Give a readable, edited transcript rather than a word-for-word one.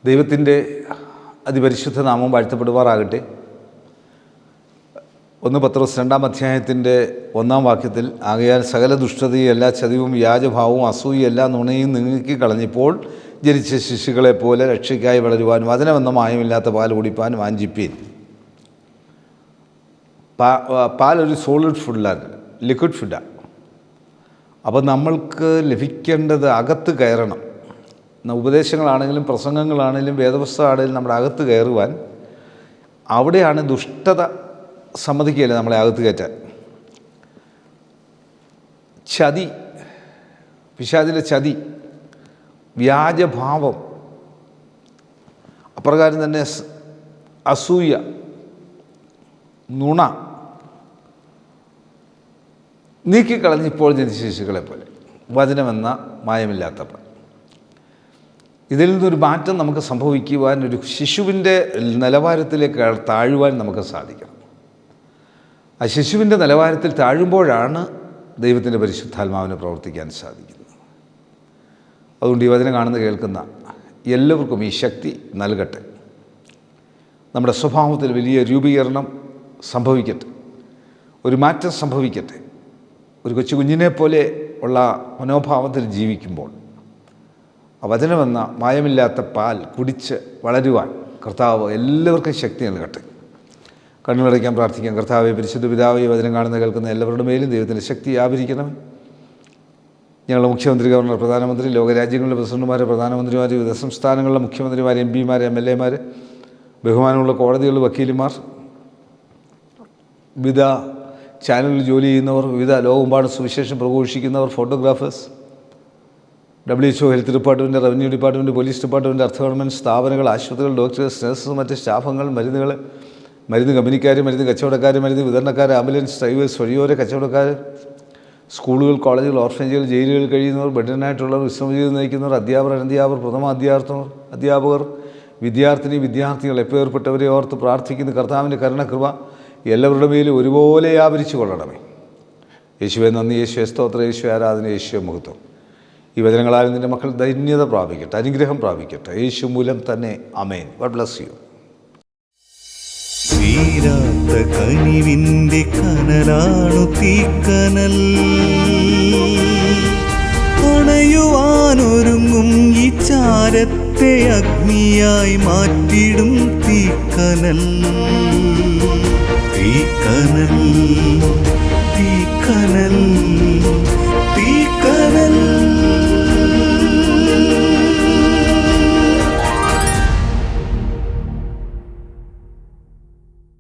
ദൈവത്തിൻ്റെ അതിപരിശുദ്ധ നാമം വാഴ്ത്തപ്പെടുമാറാകട്ടെ. 1 പത്രോസ് 2-ാം അധ്യായത്തിൻ്റെ 1-ാം വാക്യത്തിൽ, ആകയാൽ സകല ദുഷ്ടതയും എല്ലാ ചതിവും വ്യാജഭാവവും അസൂയും എല്ലാ നുണയും നീക്കി കളഞ്ഞിപ്പോൾ ജനിച്ച ശിശുക്കളെപ്പോലെ രക്ഷയ്ക്കായി വളരുവാനും വചനമെന്ന മായമില്ലാത്ത പാൽ കുടിപ്പാൻ വാഞ്ചിപ്പീൻ. പാലൊരു സോളിഡ് ഫുഡാണ്, ലിക്വിഡ് ഫുഡാണ്. അപ്പോൾ നമ്മൾക്ക് ലഭിക്കേണ്ടത് അകത്ത് കയറണം. ഉപദേശങ്ങളാണെങ്കിലും പ്രസംഗങ്ങളാണെങ്കിലും വേദപുസ്തകമാണെങ്കിലും നമ്മുടെ അകത്ത് കയറുവാൻ, അവിടെയാണ് ദുഷ്ടത സമ്മതിക്കുകയില്ല നമ്മളെ അകത്ത് കയറ്റാൻ. ചതി, പിശാചിലെ ചതി, വ്യാജഭാവം, അപ്രകാരം തന്നെ അസൂയ, നുണ നീക്കിക്കളഞ്ഞിപ്പോൾ ജനിച്ച ശിശുക്കളെ പോലെ വചനമെന്ന മായമില്ലാത്ത പാൽ. ഇതിൽ നിന്നൊരു മാറ്റം നമുക്ക് സംഭവിക്കുവാൻ, ഒരു ശിശുവിൻ്റെ നിലവാരത്തിലേക്ക് താഴുവാൻ നമുക്ക് സാധിക്കണം. ആ ശിശുവിൻ്റെ നിലവാരത്തിൽ താഴുമ്പോഴാണ് ദൈവത്തിൻ്റെ പരിശുദ്ധാത്മാവിനെ പ്രവർത്തിക്കാൻ സാധിക്കുന്നത്. അതുകൊണ്ട് ഈ വചനം കാണുന്ന കേൾക്കുന്ന എല്ലാവർക്കും ഈ ശക്തി നൽകട്ടെ. നമ്മുടെ സ്വഭാവത്തിൽ വലിയ രൂപീകരണം സംഭവിക്കട്ടെ, ഒരു മാറ്റം സംഭവിക്കട്ടെ. ഒരു കൊച്ചു കുഞ്ഞിനെ പോലെ ഉള്ള മനോഭാവത്തിൽ ജീവിക്കുമ്പോൾ ആ വചനമെന്ന മായമില്ലാത്ത പാൽ കുടിച്ച് വളരുവാൻ കർത്താവ് എല്ലാവർക്കും ശക്തി നൽകട്ടെ. കണ്ണുകളടയ്ക്കാൻ പ്രാർത്ഥിക്കാം. കർത്താവെ, പരിശുദ്ധ പിതാവേ, ഈ വചനം കാണുന്ന കേൾക്കുന്ന എല്ലാവരുടെ മേലും ദൈവത്തിൻ്റെ ശക്തി വ്യാപരിക്കണമേ. ഞങ്ങളുടെ മുഖ്യമന്ത്രി, ഗവർണർ, പ്രധാനമന്ത്രി, ലോകരാജ്യങ്ങളിലെ പ്രസിഡന്റുമാർ, പ്രധാനമന്ത്രിമാർ, വിവിധ സംസ്ഥാനങ്ങളിലെ മുഖ്യമന്ത്രിമാർ, MP-മാർ, MLA-മാർ, ബഹുമാനമുള്ള കോടതികളിൽ വക്കീലുമാർ, വിവിധ ചാനലിൽ ജോലി ചെയ്യുന്നവർ, വിവിധ ലോകമെമ്പാടും സുവിശേഷം പ്രഘോഷിക്കുന്നവർ, photographers, WHO, health department, revenue department, police department, അർദ്ധ ഗവൺമെൻറ് സ്ഥാപനങ്ങൾ, ആശുപത്രികൾ, ഡോക്ടേഴ്സ്, നഴ്സസ്, മറ്റ് സ്റ്റാഫുകൾ, മരുന്ന് കമ്പനിക്കാർ, മരുന്ന് കച്ചവടക്കാർ, മരുന്ന് വിതരണക്കാർ, ആംബുലൻസ് ഡ്രൈവേഴ്സ്, വഴിയോര കച്ചവടക്കാർ, സ്കൂളുകൾ, കോളേജുകൾ, ഓർഫനേജുകൾ, ജയിലുകളിൽ കഴിയുന്നവർ, ബെഡിനായിട്ടുള്ളവർ, വിശ്രമജീവിതം നയിക്കുന്നവർ, അധ്യാപകർ, അനധ്യാപകർ, പ്രഥമ അധ്യാപകർ, വിദ്യാർത്ഥികൾ, എപ്പേർപ്പെട്ടവരെ ഓർത്ത് പ്രാർത്ഥിക്കുന്ന കർത്താവിൻ്റെ കരുണകൃപ എല്ലാവരുടെ മേലും ഒരുപോലെ വ്യാപരിച്ചു കൊള്ളണമേ. യേശുവെ നന്ദി, യേശുവെ സ്തോത്രം, യേശുവെ ആരാധന, യേശുവെ മഹത്വം. ഈ വചനങ്ങളാൽ നിൻ്റെ മക്കൾ ധന്യത പ്രാപിക്കട്ടെ, അനുഗ്രഹം പ്രാപിക്കട്ടെ. യേശു മൂലം തന്നെ ആമേൻ. God bless you. തീരാത്ത കനിവിൻ്റെ കനലാണു തീക്കനൽ, അണയുവാനൊരുങ്ങും ഈ ചാരത്തെ അഗ്നിയായി മാറ്റിടും തീക്കനൽ. തീക്കനൽ, തീക്കനൽ.